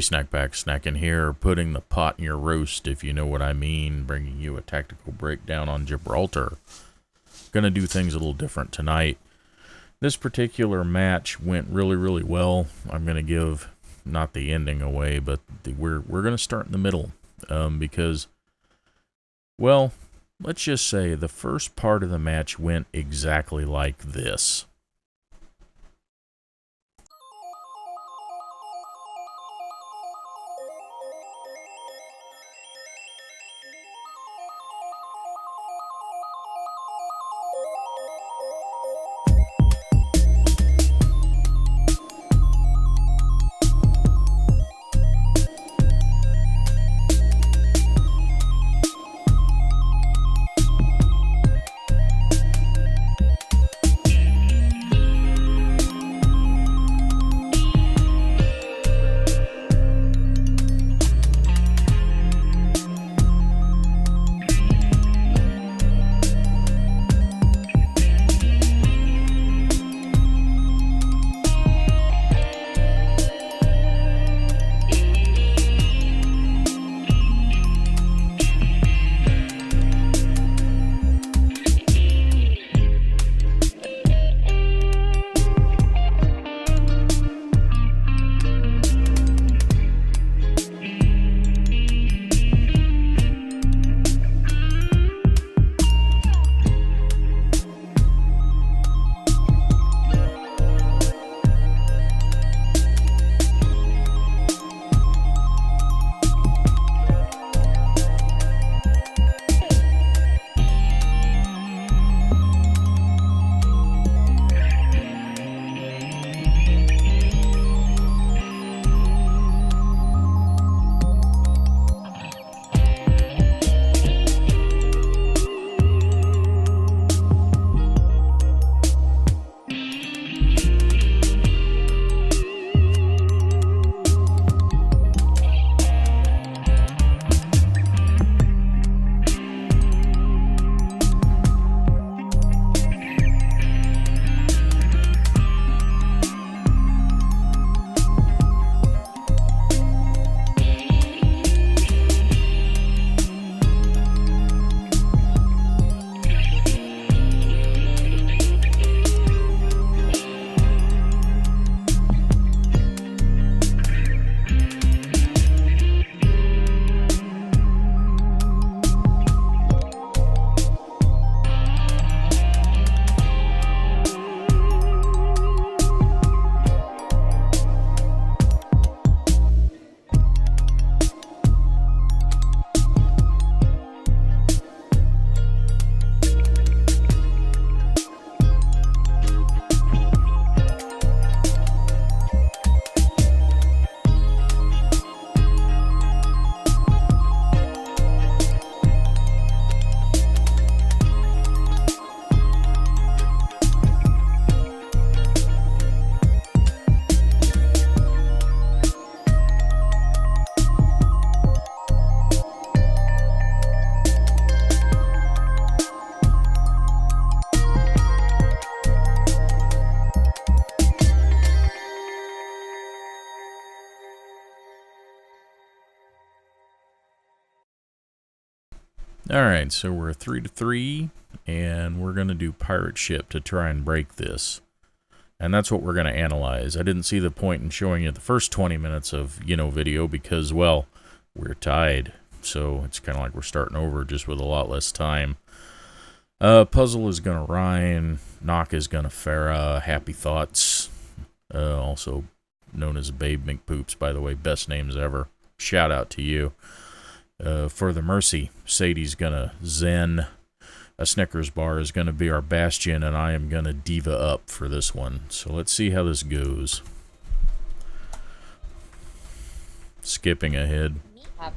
Snack Pack, snacking here, putting the pot in your roast, if you know what I mean, bringing you a tactical breakdown on Gibraltar. Gonna do things a little different tonight. This particular match went really, really well. I'm gonna give not the ending away, but we're gonna start in the middle, because, well, let's just say the first part of the match went exactly like this. Alright, so we're 3-3, and we're going to do Pirate Ship to try and break this. And that's what we're going to analyze. I didn't see the point in showing you the first 20 minutes of, video because, well, we're tied. So it's kind of like we're starting over just with a lot less time. Puzzle is going to Ryan. Knock is going to Farah. Happy Thoughts, also known as Babe McPoops, by the way. Best names ever. Shout out to you. For the Mercy, Sadie's gonna Zen. A Snickers bar is gonna be our Bastion, and I am gonna Diva up for this one. So let's see how this goes. Skipping ahead. A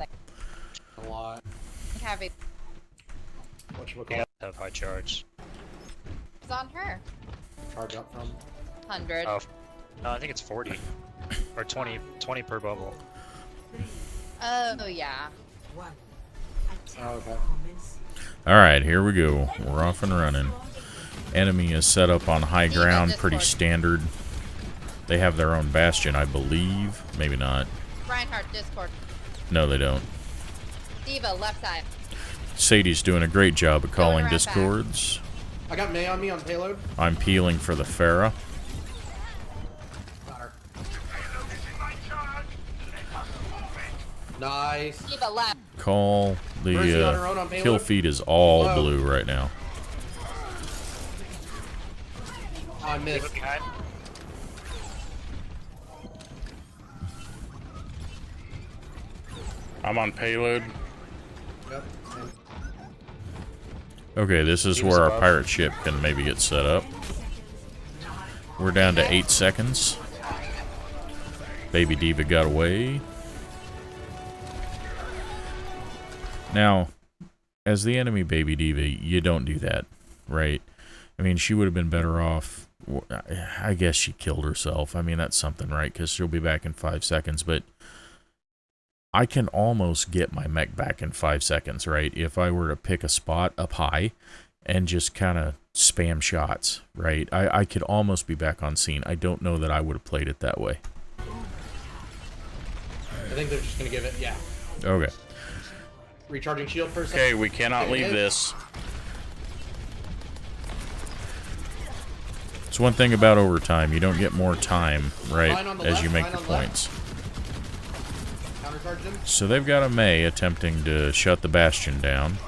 lot. Have it. Have high charge. It's on her. Charge up from? 100. Oh, no, I think it's 40 or 20 per bubble. Oh yeah. Oh, okay. Alright, here we go. We're off and running. Enemy is set up on high ground, pretty standard. They have their own Bastion, I believe. Maybe not. Reinhardt, Discord. No, they don't. Diva, left side. Sadie's doing a great job of calling around discords. I got May on me on payload. I'm peeling for the Pharah. Got her. Nice. Diva, left. Call. Mercy on her own The on payload. kill feed is all Whoa. blue right now. Oh, I missed. Look behind. I'm on payload. Yep. same. Okay, this is He was where our above. pirate ship can maybe get set up. We're down to 8 seconds. Baby Diva got away. Now, as the enemy Baby Diva, you don't do that, right? I mean, she would have been better off. I guess she killed herself. I mean, that's something, right? Because she'll be back in 5 seconds. But I can almost get my mech back in 5 seconds, right? If I were to pick a spot up high and just kind of spam shots, right? I could almost be back on scene. I don't know that I would have played it that way. I think they're just gonna give it. Yeah. Okay. Recharging shield for a second. Okay, we cannot Okay, leave hit. this. It's one thing about overtime. You don't get more time, right, Line on the as you left, make line the on the left. points. Countercharge them. So they've got a Mei attempting to shut the Bastion down.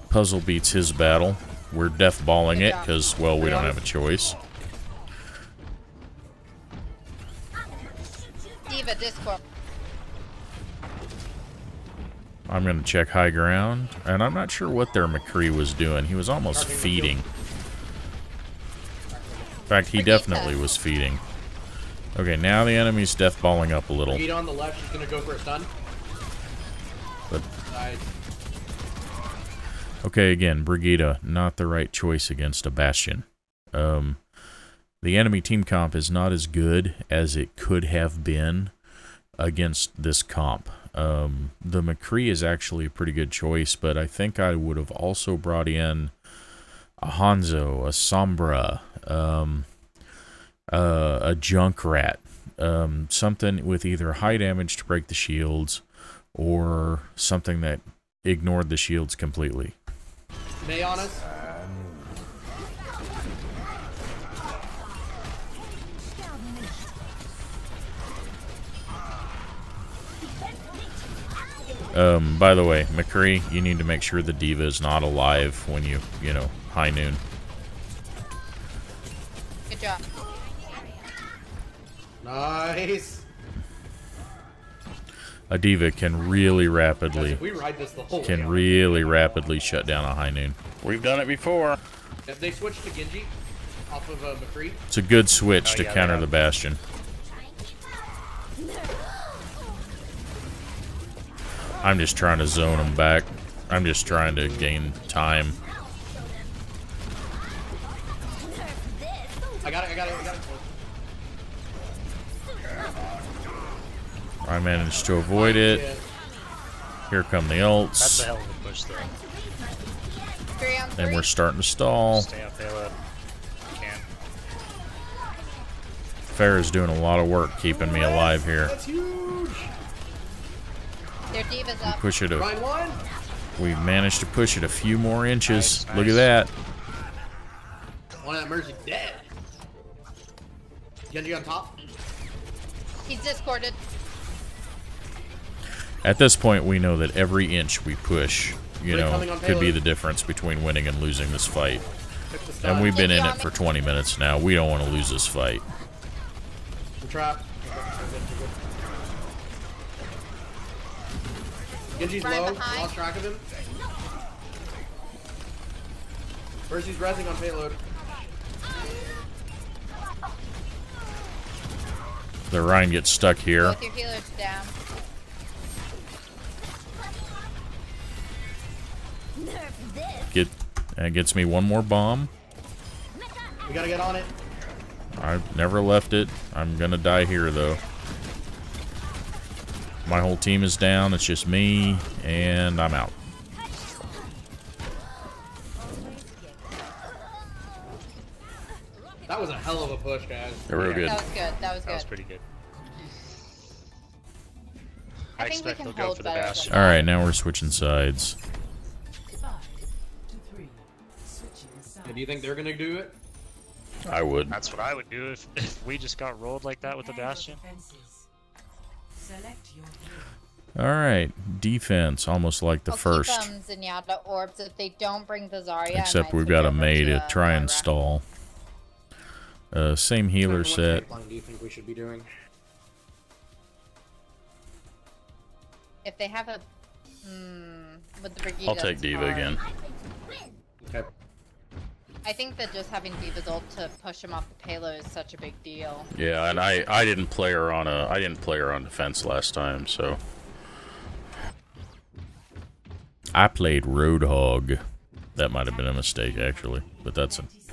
Puzzle beats his battle. We're death-balling it because, well, we don't have a choice. Diva, Discord. I'm going to check high ground, and I'm not sure what their McCree was doing. He was almost Charging the feeding. In fact, he definitely was feeding. Okay, now the enemy's death-balling up a little. Brigida on the left. She's gonna go for a stun. But Nice. okay, again, Brigida, not the right choice against a Bastion. The enemy team comp is not as good as it could have been against this comp. The McCree is actually a pretty good choice, but I think I would have also brought in a Hanzo, a Sombra, a Junkrat, something with either high damage to break the shields or something that ignored the shields completely. May on us. By the way, McCree, you need to make sure the Diva is not alive when you know, high noon. Good job. Nice. A Diva can really Guys, rapidly, if we ride this the whole way, shut down a high noon. We've done it before. if they switch to Genji off of McCree, It's a good switch Oh, to yeah, counter they the Bastion. I'm just trying to zone them back. I'm just trying to gain time. I got it. I managed to avoid it. Yeah. Here come the That's a ults. hell of a push, though. 3 on 3. And we're starting to stall. Stay on payload. Can. Pharah's doing a lot of work keeping me alive here. That's huge. Their Diva's up. Push it. Ryan one. We managed to push it a few more inches. Nice, Look at nice. that. One of that Mercy dead. Genji on top. He's discorded. At this point, we know that every inch we push, you Blade know, coming on could be payload. the difference between winning and losing this fight. Took the stun. And we've been in it for 20 minutes now. We don't want to lose this fight. The trap. Genji's Right low. behind. Lost track of him. Mercy's rezzing on payload. The Rhine gets stuck here. Both your healers down. Gets me one more bomb. We gotta get on it. I've never left it. I'm gonna die here though. My whole team is down. It's just me, and I'm out. That was a hell of a push, guys. They're real good. That was good. That was That was good. pretty good. I I think we expect can they'll go hold for the better than Bastion. that. All right, now we're switching sides. And do you think they're gonna do it? I would. That's what I would do if we just got rolled like that with the Bastion. All right, defense, almost like the I'll first. keep Zenyatta orbs. If they don't bring the Zarya, I Except might we've switch got a over May to to, try and Moira. stall. Same healer What set. tank line do you think we should be doing? If they have a, with the Brigitte, I'll take Diva again. Okay. I think that just having Diva's ult to push him off the payload is such a big deal. Yeah, and I didn't play her on defense last time, so I played Roadhog. That might have been a mistake actually, but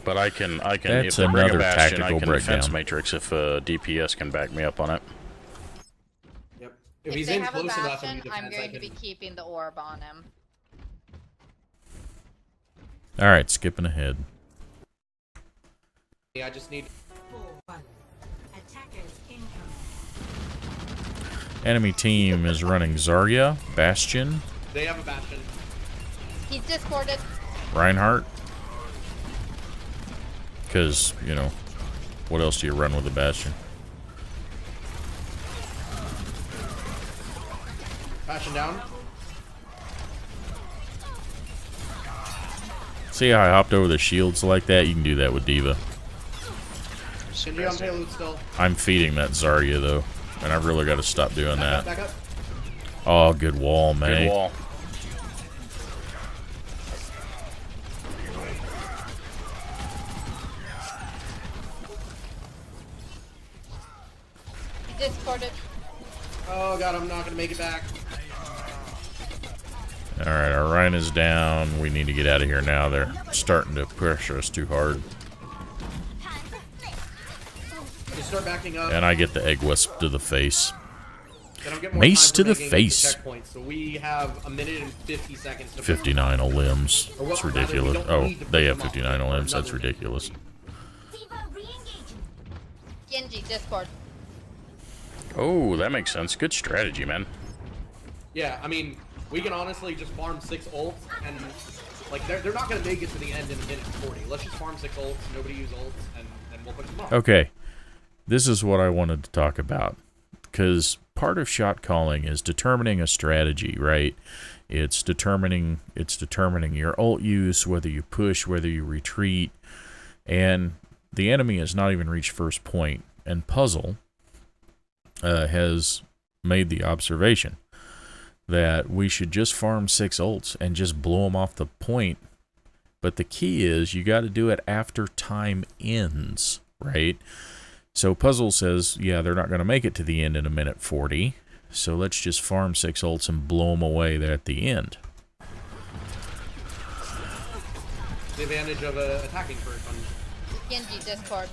but I can That's if they bring another a Bastion, I tactical can defense breakdown. matrix if DPS can back me up on it. Yep. If he's they in have a close enough Bastion, and we I'm defense, I going to be can- keeping the orb on him. All right, skipping ahead. Yeah, I just need. Enemy team is running Zarya, Bastion, They have a Bastion. He's discorded. Reinhardt. Because, you know, what else do you run with a Bastion? Bastion down. See how I hopped over the shields like that? You can do that with Diva. Genji on payload still. I'm feeding that Zarya, though. And I've really got to stop doing that. Back up. Oh, good wall, man. Good wall. He's discorded. Oh god, I'm not gonna make it back. Alright, our Rhine is down. We need to get out of here now. They're starting to pressure us too hard. Just start backing up. And I get the egg wisp to the face. Then I'll get more Mace time to for the making face. checkpoints. So we have a minute and 50 seconds to 59 limbs. Or It's what, rather, we ridiculous. don't Oh, need to they push have them off 59 for limbs. That's another ridiculous. Genji, discord. Oh, that makes sense. Good strategy, man. Yeah, I mean, we can honestly just farm 6 ults and like they're not gonna make it to the end in a minute 40. Let's just farm 6 ults, nobody use ults, and we'll push them off. Okay. This is what I wanted to talk about. Because part of shot calling is determining a strategy, right? It's determining your ult use, whether you push, whether you retreat, and the enemy has not even reached first point. And Puzzle has made the observation that we should just farm 6 ults and just blow them off the point. But the key is you got to do it after time ends, right? So Puzzle says, yeah, they're not going to make it to the end in a minute 40, so let's just farm 6 ults and blow them away there at the end. The advantage of attacking first. Genji, discord.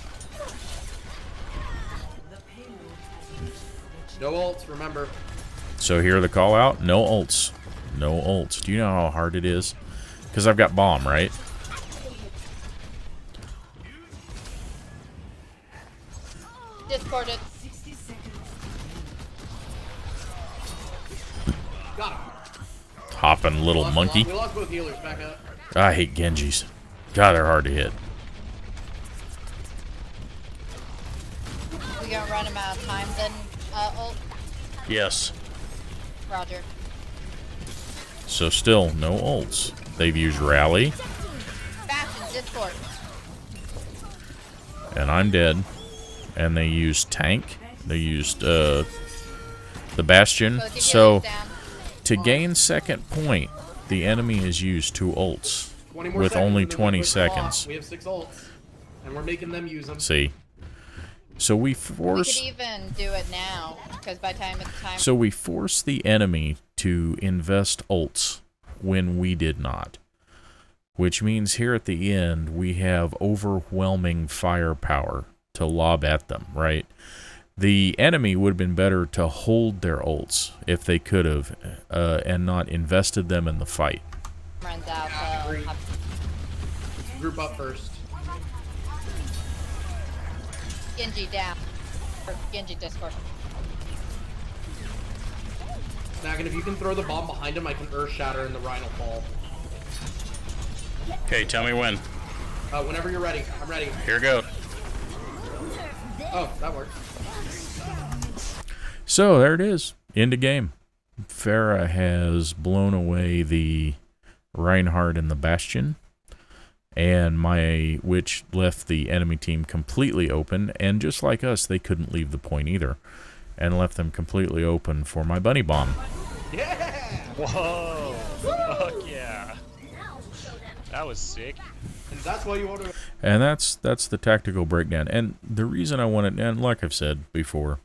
No ults, remember. So here the call out, no ults. No ults. Do you know how hard it is? Because I've got bomb, right? Discorded. Got him. Hopping little monkey. We lost both healers. Back up. I hate Genjis. God, they're hard to hit. We gonna run him out of time then, ult? Yes. Roger. So still no ults. They've used rally, Bastion, discord. and I'm dead. And they used tank. They used the Bastion. Both your So healers down. to gain second point, the enemy has used 2 ults 20 more with seconds only and then we 20 push them off. seconds. We have 6 ults, and we're making them use them. See. So we We force could even do it now, because by time it's time. So we force the enemy to invest ults when we did not. Which means here at the end, we have overwhelming firepower to lob at them, right? The enemy would have been better to hold their ults if they could have, and not invested them in the fight. runs out, Yeah, I so agree. have- Group up first. Genji down. Or Genji Discord. Snaggin, if you can throw the bomb behind him, I can Earth Shatter and the Rhine will fall. Okay, tell me when. Whenever you're ready. I'm ready. Here goes. Oh, that works. So there it is. End of game. Pharah has blown away the Reinhardt and the Bastion, and which left the enemy team completely open, and just like us, they couldn't leave the point either, and left them completely open for my Bunny Bomb. Yeah! Whoa! Fuck yeah! That was sick. And that's why you want to... And that's the tactical breakdown. And the reason I wanted, and like I've said before,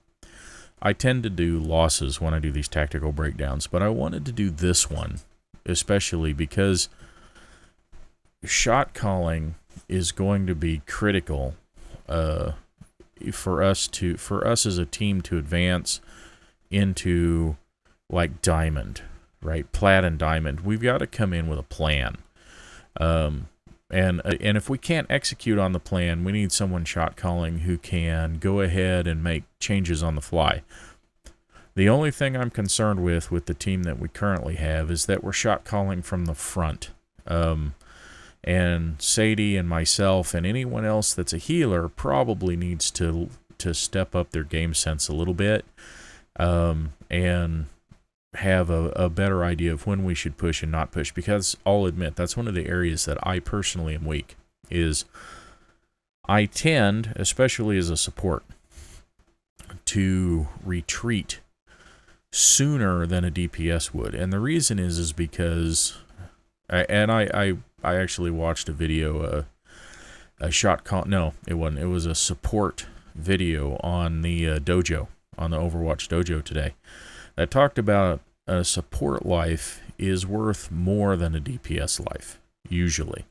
I tend to do losses when I do these tactical breakdowns, but I wanted to do this one, especially because shot calling is going to be critical for us as a team to advance into like diamond, right? Plat and diamond. We've got to come in with a plan. And if we can't execute on the plan, we need someone shot calling who can go ahead and make changes on the fly. The only thing I'm concerned with the team that we currently have is that we're shot calling from the front. And Sadie and myself and anyone else that's a healer probably needs to step up their game sense a little bit, and have a better idea of when we should push and not push, because I'll admit that's one of the areas that I personally am weak. Is I tend, especially as a support, to retreat sooner than a DPS would, and the reason is because I actually watched a video, a shot call. No, it wasn't. It was a support video on the dojo, on the Overwatch dojo today, that talked about a support life is worth more than a DPS life, usually,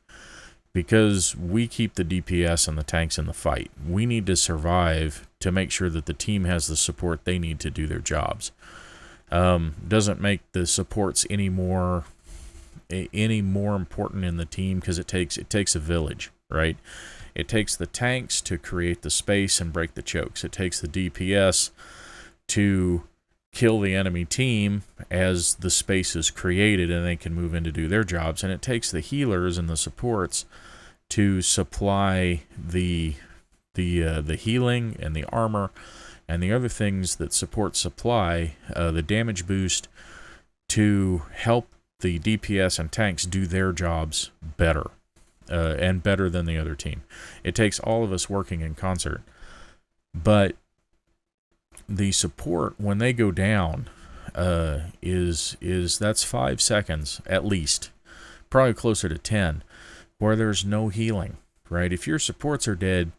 because we keep the DPS and the tanks in the fight. We need to survive to make sure that the team has the support they need to do their jobs. Doesn't make the supports any more important in the team, because it takes a village, right? It takes the tanks to create the space and break the chokes. It takes the DPS to kill the enemy team as the space is created and they can move in to do their jobs. And it takes the healers and the supports to supply the healing and the armor and the other things that support supply, the damage boost, to help the DPS and tanks do their jobs better, and better than the other team. It takes all of us working in concert. But the support, when they go down, that's 5 seconds at least, probably closer to 10, where there's no healing, right? If your supports are dead,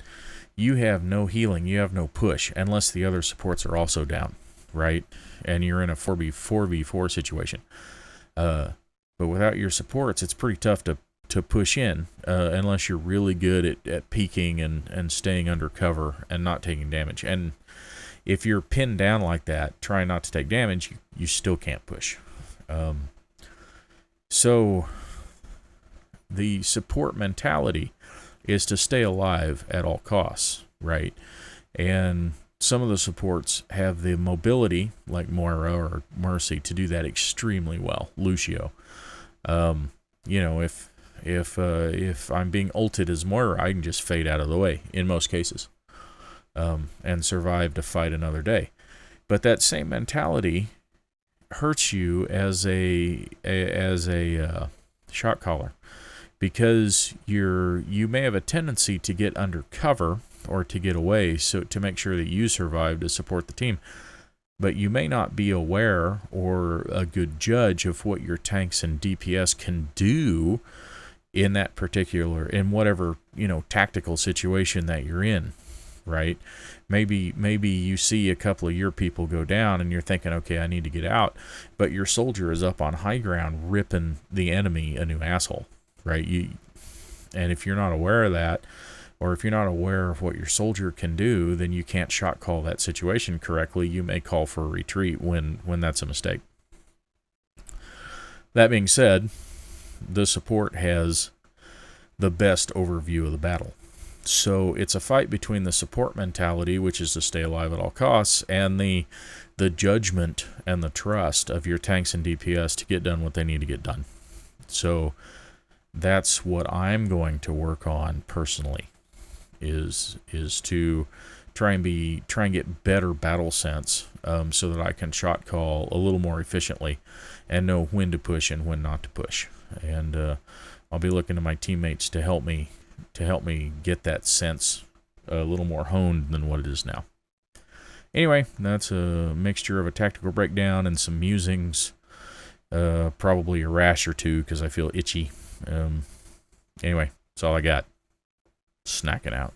you have no healing, you have no push, unless the other supports are also down, right? And you're in a 4v4 situation. But without your supports, it's pretty tough to push in, unless you're really good at peeking and staying under cover and not taking damage. And if you're pinned down like that, trying not to take damage, you still can't push. So the support mentality is to stay alive at all costs, right? And some of the supports have the mobility, like Moira or Mercy, to do that extremely well. Lucio, if I'm being ulted as Moira, I can just fade out of the way in most cases, and survive to fight another day. But that same mentality hurts you as a shot caller, because you may have a tendency to get under cover or to get away, so to make sure that you survive to support the team. But you may not be aware or a good judge of what your tanks and DPS can do in that particular, in whatever, tactical situation that you're in, right? Maybe you see a couple of your people go down and you're thinking, okay, I need to get out, but your soldier is up on high ground ripping the enemy a new asshole, right? And if you're not aware of that, or if you're not aware of what your soldier can do, then you can't shot call that situation correctly. You may call for a retreat when that's a mistake. That being said, the support has the best overview of the battle. So it's a fight between the support mentality, which is to stay alive at all costs, and the judgment and the trust of your tanks and DPS to get done what they need to get done. So that's what I'm going to work on personally, is to try and get better battle sense, so that I can shot call a little more efficiently and know when to push and when not to push. And I'll be looking to my teammates to help me get that sense a little more honed than what it is now. Anyway, that's a mixture of a tactical breakdown and some musings, probably a rash or two because I feel itchy. Anyway, that's all I got. Snacking out.